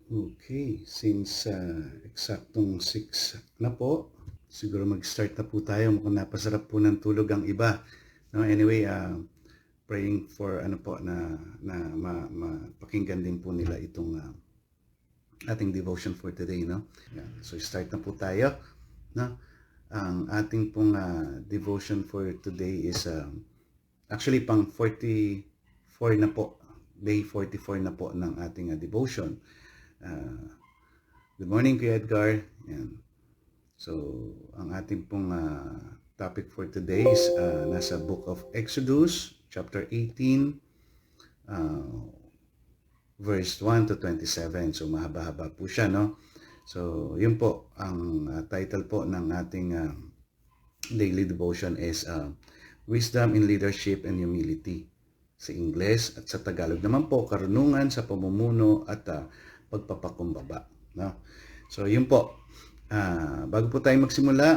Okay, since eksaktong 6 na po, siguro mag-start na po tayo. Mukhang napasarap po ng tulog ang iba. No, anyway, praying for ano po na mapakinggan din po nila itong ating devotion for today, no? Yan. So start na po tayo, no? Ang ating pong devotion for today is actually pang 44 na po. Day 44 na po ng ating devotion. Good morning, Kuya Edgar. Yan. So, ang ating pong topic for today is nasa Book of Exodus, chapter 18, verse 1 to 27. So, mahaba-haba po siya, no? So, yun po, ang title po ng ating daily devotion is Wisdom in Leadership and Humility sa Ingles, at sa Tagalog naman po, karunungan sa pamumuno at pagpapakumbaba. No? So, yun po. Bago po tayo magsimula,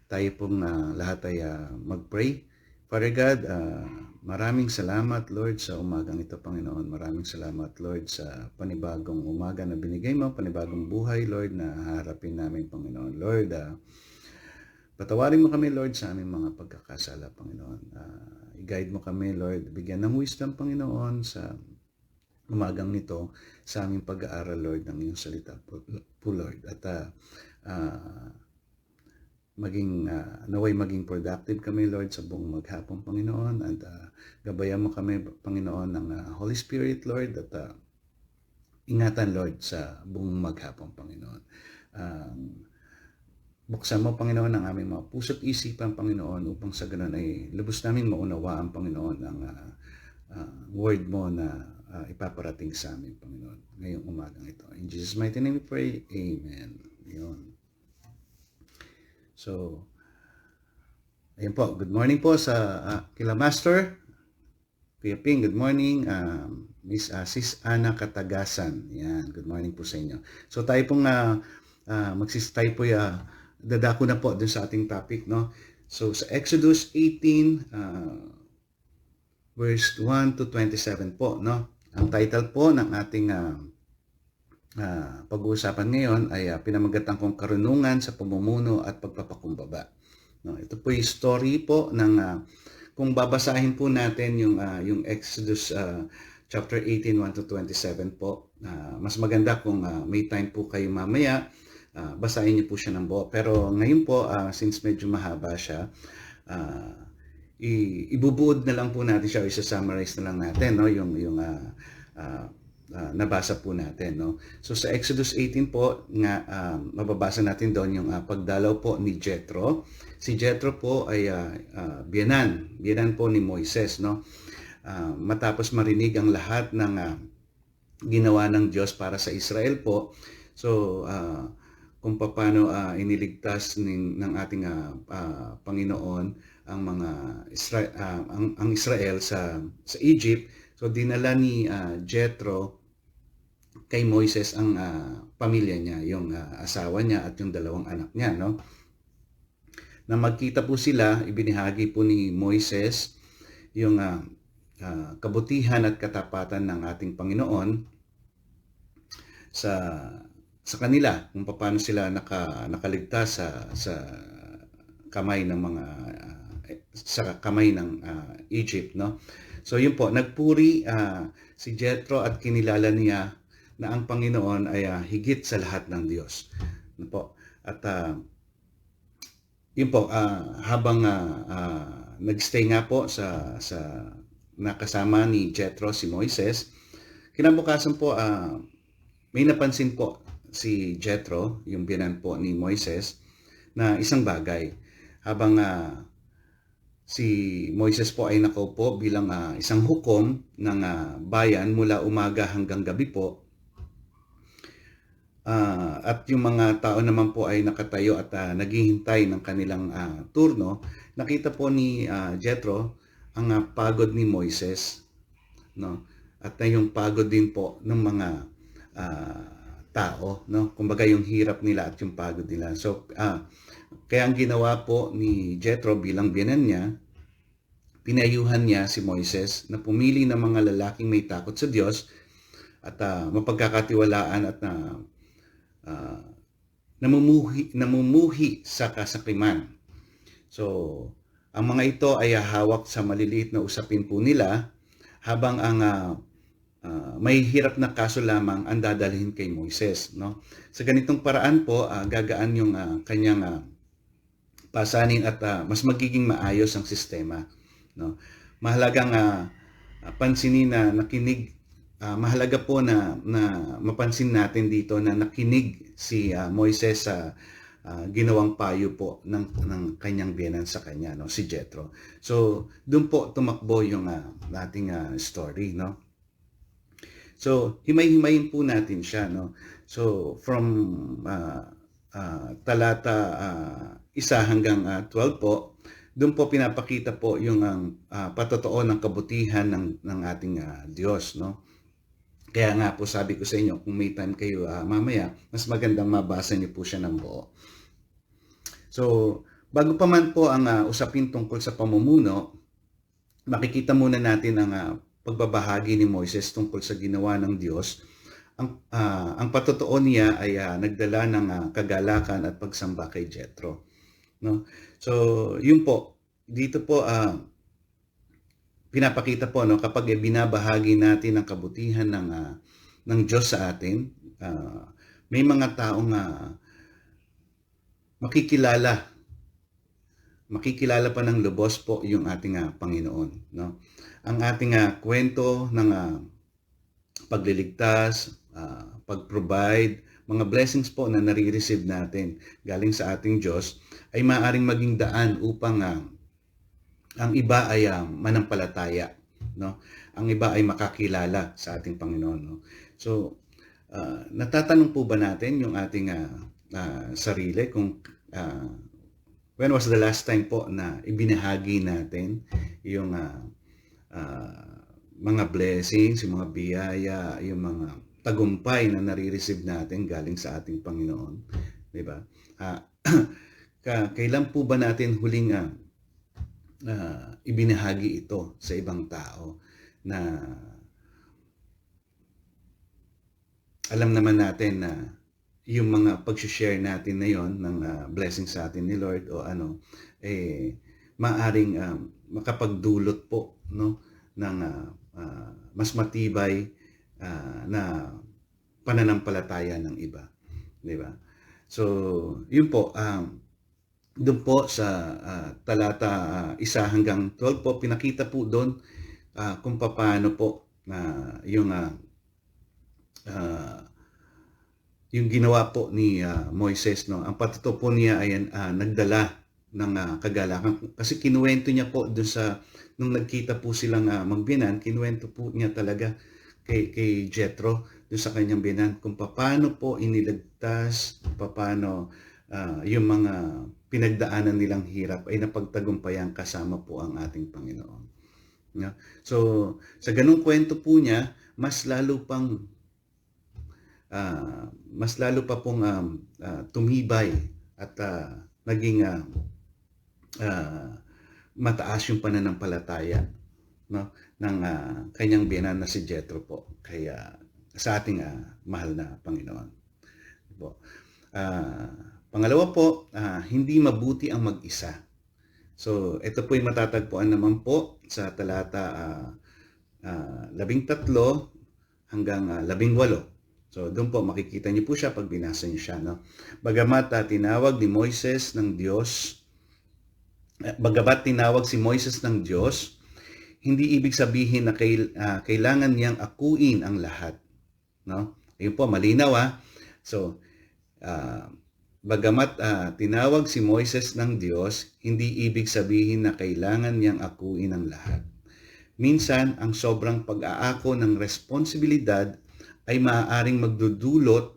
tayo pong lahat ay mag-pray. Father God, maraming salamat, Lord, sa umagang ito, Panginoon. Maraming salamat, Lord, sa panibagong umaga na binigay mo, panibagong buhay, Lord, na haharapin namin, Panginoon. Lord, patawarin mo kami, Lord, sa aming mga pagkakasala, Panginoon. I-guide mo kami, Lord. Bigyan ng wisdom, Panginoon, sa umagang nito sa aming pag-aaral, Lord, ng iyong salita po, Lord. At naway maging productive kami, Lord, sa buong maghapon, Panginoon. At gabayan mo kami, Panginoon, ng Holy Spirit, Lord. At ingatan, Lord, sa buong maghapon, Panginoon. Buksan mo, Panginoon, ang aming mga puso't isipan, Panginoon, upang sa ganun ay lubos namin maunawaan, Panginoon, ang word mo na ipaparating sa amin, Panginoon, ngayong umagang ito. In Jesus' mighty name we pray. Amen. Yun. So, ayun po. Good morning po sa kila Master. Kuya Ping, good morning. Miss Sis Ana Katagasan. Yan, good morning po sa inyo. So, tayo pong tayo po dadako na po dun sa ating topic, no? So, sa Exodus 18, verse 1 to 27 po, no? Ang title po ng ating pag-uusapan ngayon ay pinamagatan kong karunungan sa pamumuno at pagpapakumbaba. No, ito po yung story po ng kung babasahin po natin yung Exodus chapter 18, 1 to 27 po. Mas maganda kung may time po kayo mamaya, basahin niyo po siya ng buo. Pero ngayon po, since medyo mahaba siya, ibubuod na lang po natin siya, isa-summarize na lang natin, no, yung nabasa po natin, no. So sa Exodus 18 po nga, mababasa natin doon yung pagdalaw po ni Jethro. Si Jethro po ay biyenan po ni Moises, no. Matapos marinig ang lahat ng ginawa ng Diyos para sa Israel po, so kung paano iniligtas ng ating Panginoon ang mga ang Israel sa Egypt. So dinala ni Jethro kay Moises ang pamilya niya, yung asawa niya at yung dalawang anak niya, no? Na magkita po sila, ibinahagi po ni Moises yung kabutihan at katapatan ng ating Panginoon sa kanila, kung paano sila nakaligtas sa kamay ng mga sa kamay ng Egypt, no. So yun po, nagpuri si Jethro at kinilala niya na ang Panginoon ay higit sa lahat ng Diyos, no po. At yun po, habang nagstay nga po sa nakasama ni Jethro si Moises, kinabukasan po may napansin po si Jethro, yung biyenan po ni Moises, na isang bagay. Habang si Moises po ay nakaupo bilang isang hukom ng bayan mula umaga hanggang gabi po, at yung mga tao naman po ay nakatayo at naghihintay ng kanilang turno, nakita po ni Jethro ang pagod ni Moises, no? At yung pagod din po ng mga tao, no? Kumbaga yung hirap nila at yung pagod nila. So kaya ang ginawa po ni Jethro bilang biyenan niya, pinayuhan niya si Moises na pumili ng mga lalaking may takot sa Diyos at mapagkakatiwalaan at uh, namumuhi sa kasakiman. So, ang mga ito ay hawak sa maliliit na usapin po nila, habang ang may hirap na kaso lamang ang dadalhin kay Moises, no? Sa ganitong paraan po, gagaan yung kanyang pasanin at mas magiging maayos ang sistema, no? Mahalagang pansinin na nakinig, mahalaga po na mapansin natin dito na nakinig si Moises sa ginawang payo po ng kanyang biyenan sa kanya, no, si Jethro. So, doon po tumakbo yung ating story, no. So, himay-himayin po natin siya, no. So, from talata 1 hanggang 12 po, doon po pinapakita po yung patotoo ng kabutihan ng ating Diyos, no. Kaya nga po sabi ko sa inyo, kung may time kayo mamaya, mas magandang mabasa niyo po siya ng buo. So, bago pa man po ang usapin tungkol sa pamumuno, makikita muna natin ang pagbabahagi ni Moises tungkol sa ginawa ng Diyos. Ang patotoo niya ay nagdala ng kagalakan at pagsamba kay Jethro, no? So, yun po. Dito po pinapakita po, no, kapag binabahagi natin ang kabutihan ng Diyos sa atin, may mga taong makikilala pa ng lubos po yung ating Panginoon, no? Ang ating kwento ng pagliligtas, pag-provide, mga blessings po na nare-receive natin galing sa ating Diyos ay maaaring maging daan upang ang iba ay manampalataya, no? Ang iba ay makakilala sa ating Panginoon, no? So, natatanong po ba natin yung ating sarili kung when was the last time po na ibinahagi natin yung mga blessings, yung mga biyaya, yung mga tagumpay na nare-receive natin galing sa ating Panginoon, di ba? Kailan po ba natin huling ibinahagi ito sa ibang tao na alam naman natin na yung mga pag-share natin na yon ng blessing sa atin ni Lord o maaring makapagdulot po, no, ng mas matibay na pananampalataya ng iba, di ba? So, yun po, doon po sa talata 1 hanggang 12 po, pinakita po doon kung paano po yung ginawa po ni Moises, no. Ang patotoo po niya ay nagdala ng kagalakan, kasi kinuwento niya po doon sa nung nagkita po silang magbinan, kinuwento po niya talaga kay Jethro doon sa kanyang binan kung paano po iniligtas, paano yung mga pinagdaanan nilang hirap ay napagtagumpayan kasama po ang ating Panginoon. Yeah. So, sa ganung kwento po niya, mas lalo pa pong tumibay at naging mataas yung pananampalataya, no, ng kanyang biyenan na si Jethro po kaya sa ating mahal na Panginoon po. Pangalawa po, hindi mabuti ang mag-isa. So, ito po ay matatagpuan naman po sa talata 13 hanggang 18. So, doon po makikita niyo po siya pag binasa niyo siya, no? Bagamat tinawag si Moises ng Diyos, hindi ibig sabihin na kailangan niyang akuin ang lahat, no? Ayun po, malinaw. So, bagamat tinawag si Moises ng Diyos, hindi ibig sabihin na kailangan niyang akuin ang lahat. Minsan, ang sobrang pag-aako ng responsibilidad ay maaaring magdudulot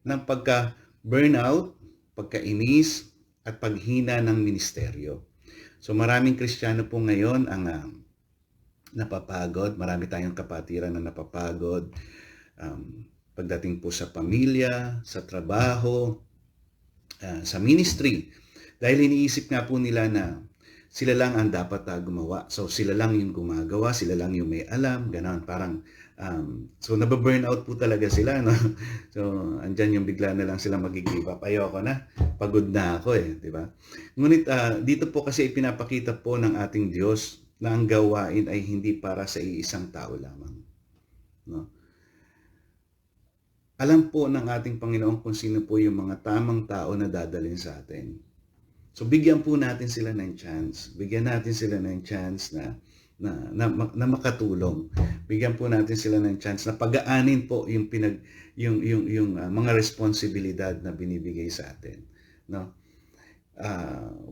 ng pagka-burnout, pagkainis, at paghina ng ministeryo. So maraming Kristiyano po ngayon ang napapagod. Marami tayong kapatiran na napapagod pagdating po sa pamilya, sa trabaho, sa ministry. Dahil iniisip nga po nila na sila lang ang dapat gumawa. So sila lang yung gumagawa, sila lang yung may alam, gano'n. Parang so nababurnout po talaga sila, no? So andyan yung bigla na lang sila mag-give up. Ayoko na, pagod na ako di ba? Ngunit dito po kasi ipinapakita po ng ating Diyos na ang gawain ay hindi para sa iisang tao lamang, no? Alam po ng ating Panginoon kung sino po yung mga tamang tao na dadalhin sa atin. So bigyan po natin sila ng chance. Bigyan natin sila ng chance na makatulong. Bigyan po natin sila ng chance na pag-aanin po yung mga responsibilidad na binibigay sa atin, no?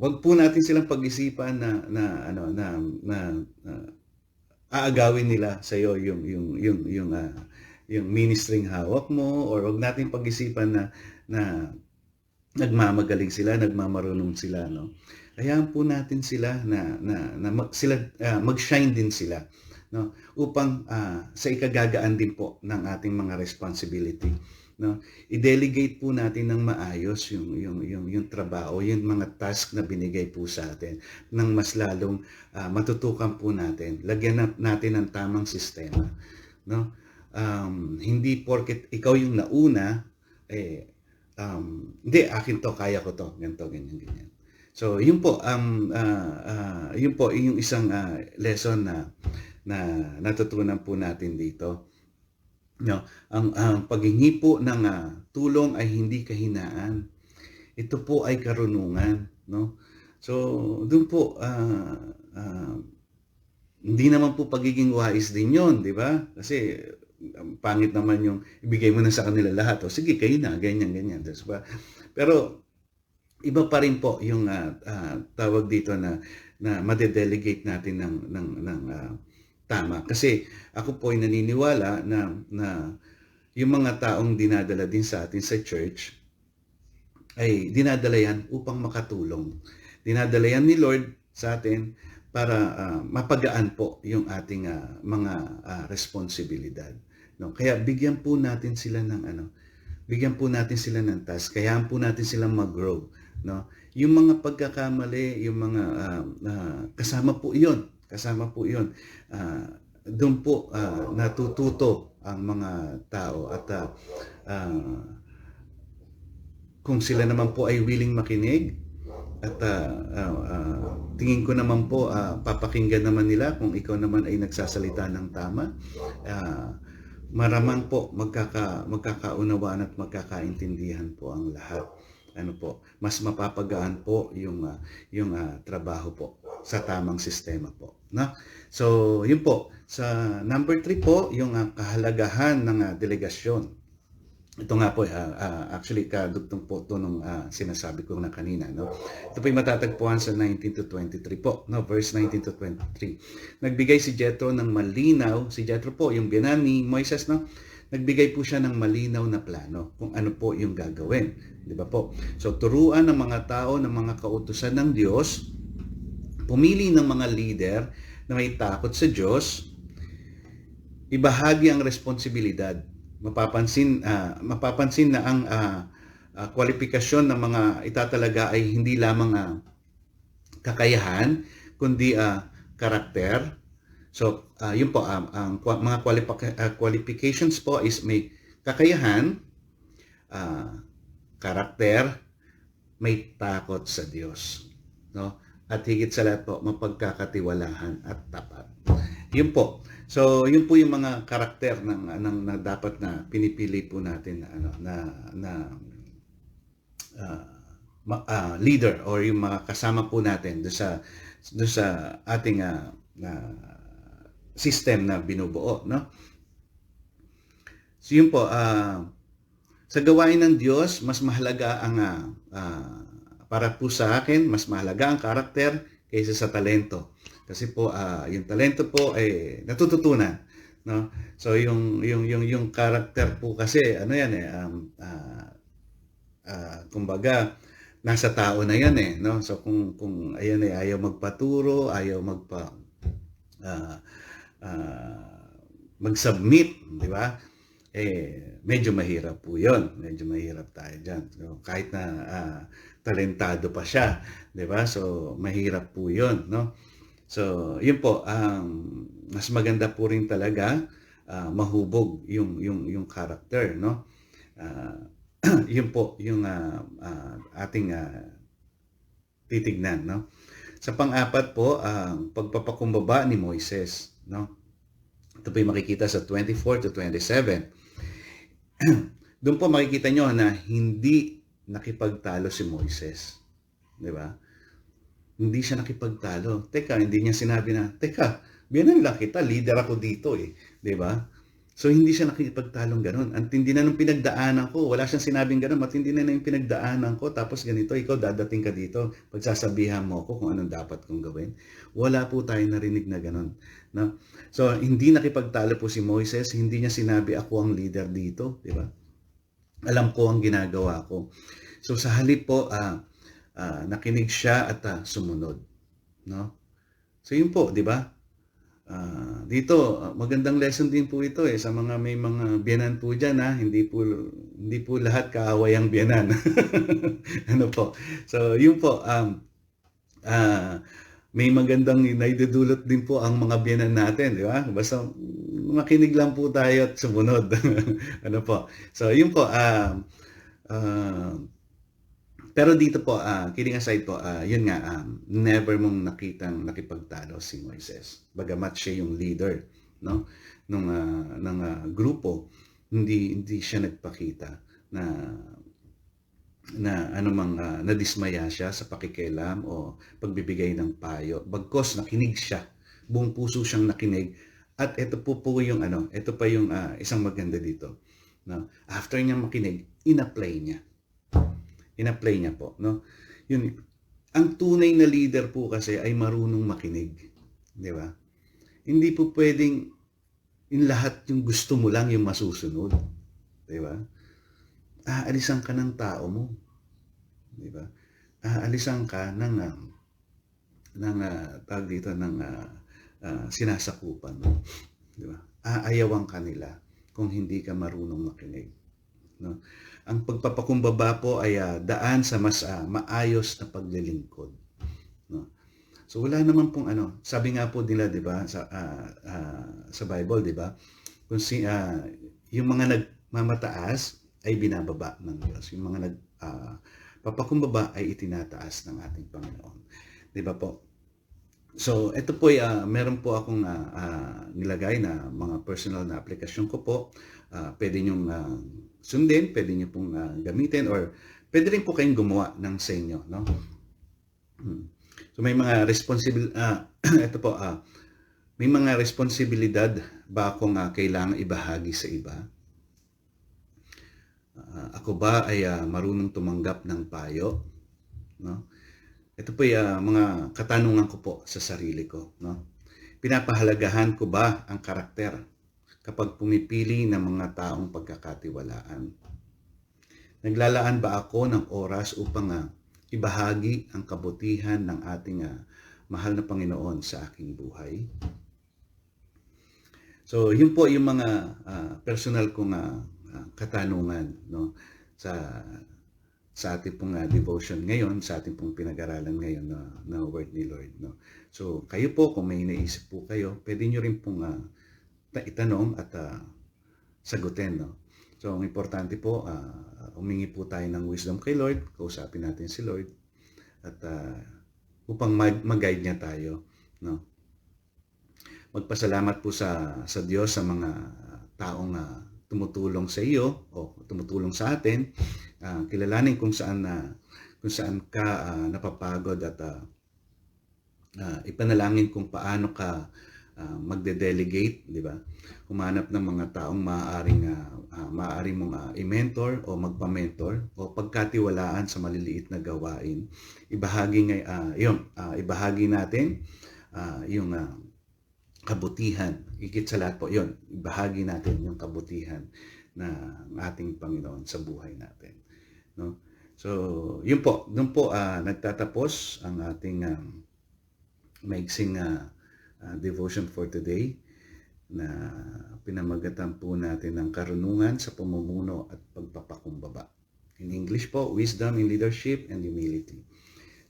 Wag po natin silang pag-isipan na aagawin nila sa iyo yung ministering hawak mo, or wag natin pag-isipan na nagmamagaling sila, nagmamarunong sila, no? Hayaan po natin sila mag-shine din sila, no? Upang sa ikagagaan din po ng ating mga responsibility, no? I-delegate po natin ng maayos yung trabaho, yung mga task na binigay po sa atin, nang mas lalong matutukan po natin. Lagyan natin ng tamang sistema, no? Hindi porket ikaw yung nauna, hindi, akin to, kaya ko to, ganito, ganyan. So, yun po, yung isang lesson na natutunan po natin dito. No, ang paghingi po ng tulong ay hindi kahinaan. Ito po ay karunungan, no? So, doon po hindi naman po pagiging wais din 'yon, di ba? Kasi pangit naman yung ibigay mo na sa kanila lahat. O sige, kayo na, ganyan. Diba? Pero iba pa rin po yung tawag dito na madedelegate natin ng tama. Kasi ako po ay naniniwala na yung mga taong dinadala din sa atin sa church ay dinadala yan upang makatulong. Dinadala yan ni Lord sa atin para mapagaan po yung ating mga responsibilidad, no? Kaya bigyan po natin sila ng task, kayaan po natin silang mag-grow, no? Yung mga pagkakamali, yung mga kasama po 'yon. Doon po natututo ang mga tao, at kung sila naman po ay willing makinig, at tingin ko naman po papakinggan naman nila kung ikaw naman ay nagsasalita ng tama, maramang po magkakaunawaan at magkakaintindihan po ang lahat. Mas mapapagaan po yung trabaho po sa tamang sistema po, no? So, yun po. Sa number 3 po, yung kahalagahan ng delegasyon. Ito nga po, actually, kadugtong po ito nung sinasabi ko na kanina, no? Ito po yung matatagpuan sa 19 to 23 po, no? Verse 19 to 23. Nagbigay si Jethro ng malinaw, si Jethro po, yung biyanan ni Moises, no? Nagbigay po siya ng malinaw na plano kung ano po yung gagawin, di ba po? So, turuan ng mga tao, ng mga kautusan ng Diyos, pumili ng mga leader na may takot sa Diyos, ibahagi ang responsibilidad. Mapapansin na ang kwalifikasyon ng mga itatalaga ay hindi lamang kakayahan, kundi karakter. So, yun po, ang mga qualifications po is may kakayahan, karakter, may takot sa Diyos, no? At higit sa lahat po, mapagkakatiwalahan at tapat. Yun po. So, yun po yung mga karakter na dapat na pinipili po natin leader, or yung mga kasama po natin doon sa ating system na binubuo, no? So, yun po, sa gawain ng Diyos, mas mahalaga ang para po sa akin, mas mahalaga ang karakter kaysa sa talento. Kasi po yung talento po ay natututunan, no? So yung karakter po kasi kumbaga nasa tao na yan no? So kung ayan ayaw magpaturo, ayaw mag-submit, di ba? medyo mahirap po yun. Medyo mahirap tayo dyan. So, kahit na talentado pa siya, di ba? So, mahirap po yun, no? So, yun po, mas maganda po rin talaga mahubog yung character, no? Yun po yung ating titignan, no? Sa pang-apat po, ang pagpapakumbaba ni Moises, no? Ito po yung makikita sa 24 to 27. Doon po makikita nyo na hindi nakipagtalo si Moises. Di ba? Hindi siya nakipagtalo. Teka, hindi niya sinabi na, teka, biyanan lang kita, leader ako dito eh. Di ba? So, hindi siya nakipagtalong ganun. Ang tindi na nung pinagdaanan ko. Wala siyang sinabing ganun. Matindi na yung pinagdaanan ko. Tapos ganito, ikaw dadating ka dito. Pagsasabihan mo ko kung anong dapat kong gawin. Wala po tayo narinig na ganun. No? So, hindi nakipagtalo po si Moises. Hindi niya sinabi ako ang leader dito. Di ba? Alam ko ang ginagawa ko. So, sa halip po, nakinig siya at sumunod. No? So, yun po, di ba? Dito, magandang lesson din po ito sa mga may mga biyanan po dyan hindi po lahat kaaway ang biyanan. Ano po? So, yun po, may magandang naidudulot din po ang mga biyanan natin, di ba? Basta makinig lang po tayo at sumunod. Ano po? So, yun po, pero dito po, kidding aside po, yun nga, never mong nakitang nakipagtalo si Moises. Bagamat siya yung leader, no? ng grupo, hindi siya nagpakita na anumang nadismaya siya sa pakikialam o pagbibigay ng payo. Bagkos nakinig siya, buong puso siyang nakinig. At ito po yung ito pa yung isang maganda dito. No? After niya makinig, in-apply niya po, no? Yun, ang tunay na leader po kasi ay marunong makinig, di ba? Hindi po pwedeng in lahat yung gusto mo lang yung masusunod, di ba? Aalisan ka ng tao mo, di ba? Aalisan ka ng tawag dito ng sinasakupan mo, di ba? Aayawan ka nila kung hindi ka marunong makinig, no? Ang pagpapakumbaba po ay daan sa mas maayos na paglilingkod. No? So wala naman pong sabi nga po nila, 'di ba, sa Bible, 'di ba? Kung yung mga nagmamataas ay binababa ng Diyos. Yung mga nagpapakumbaba ay itinataas ng ating Panginoon. 'Di ba po? So ito po meron po akong nilagay na mga personal na aplikasyon ko po. Pwede niyong sundin, pwede niyo pong gamitin, or pwede rin po kayong gumawa ng sa inyo, no? So may mga ito po, may mga responsibilidad ba akong kailangan ibahagi sa iba? Ako ba ay marunong tumanggap ng payo, no? Ito po yung mga katanungan ko po sa sarili ko, no? Pinapahalagahan ko ba ang karakter kapag pumipili ng mga taong pagkakatiwalaan? Naglalaan ba ako ng oras upang ibahagi ang kabutihan ng ating mahal na Panginoon sa aking buhay? So, yun po yung mga personal kong katanungan, no, sa ating pong devotion ngayon, sa ating pong pinag-aralan ngayon na word ni Lord, no. So, kayo po, kung may naisip po kayo, pwede nyo rin pong itanong at sagutin, no. So, ang importante po, humingi po tayo ng wisdom kay Lord, kausapin natin si Lord, at upang mag-guide niya tayo, no. Magpasalamat po sa Diyos sa mga taong tumutulong sa iyo o tumutulong sa atin. Kilalanin kung saan ka napapagod at ipanalangin kung paano ka magde-delegate, di ba? Humanap ng mga taong maaari mong i-mentor o magpa-mentor o pagkatiwalaan sa maliliit na gawain. Ibahagi natin yung kabutihan. Higit sa lahat po, yun. Ibahagi natin yung kabutihan ng ating Panginoon sa buhay natin, no? So, yun po. Doon po nagtatapos ang ating maiksing devotion for today. na pinamagatan po natin ng karunungan sa pamumuno at pagpapakumbaba. In English po, wisdom in leadership and humility.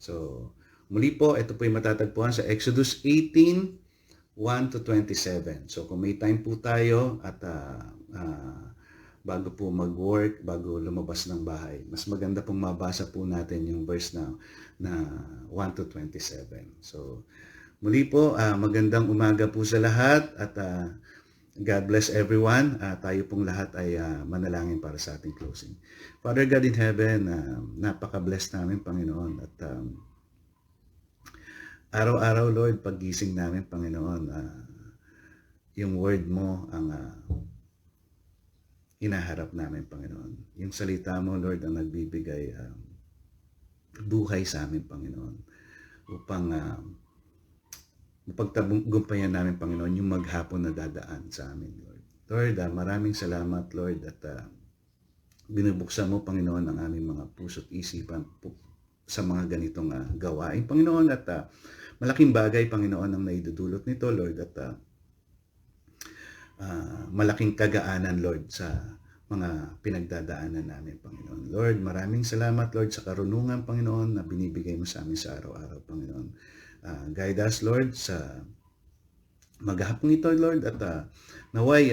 So, muli po, ito po yung matatagpuan sa Exodus 18:1 to 27. So, kung may time po tayo at bago po mag-work, bago lumabas ng bahay, mas maganda pong mabasa po natin yung verse na 1 to 27. So, muli po, magandang umaga po sa lahat at God bless everyone. Tayo pong lahat ay manalangin para sa ating closing. Father God in heaven, napaka-bless namin, Panginoon. At araw-araw, Lord, paggising namin, Panginoon, yung word mo ang hinaharap namin, Panginoon. Yung salita mo, Lord, ang nagbibigay buhay sa amin, Panginoon. Upang mapagtagumpayan namin, Panginoon, yung maghapon na dadaan sa amin, Lord. Lord, maraming salamat, Lord, at binubuksan mo, Panginoon, ang aming mga puso't isipan sa mga ganitong gawain, Panginoon, at malaking bagay, Panginoon, ang naidudulot nito, Lord, at malaking kagaanan, Lord, sa mga pinagdadaanan namin, Panginoon. Lord, maraming salamat, Lord, sa karunungan, Panginoon, na binibigay mo sa amin sa araw-araw, Panginoon. Guide us, Lord, sa maghapon ito, Lord, at naway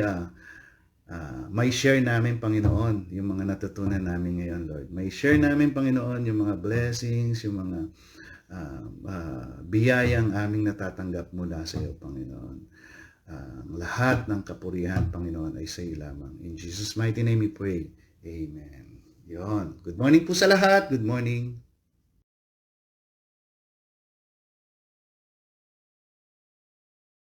may share namin, Panginoon, yung mga natutunan namin ngayon, Lord. May share namin, Panginoon, yung mga blessings, yung mga biyayang aming natatanggap mula sa iyo, Panginoon. Lahat ng kapurihan, Panginoon, ay sa iyo lamang. In Jesus' mighty name we pray. Amen. Yon. Good morning po sa lahat. Good morning.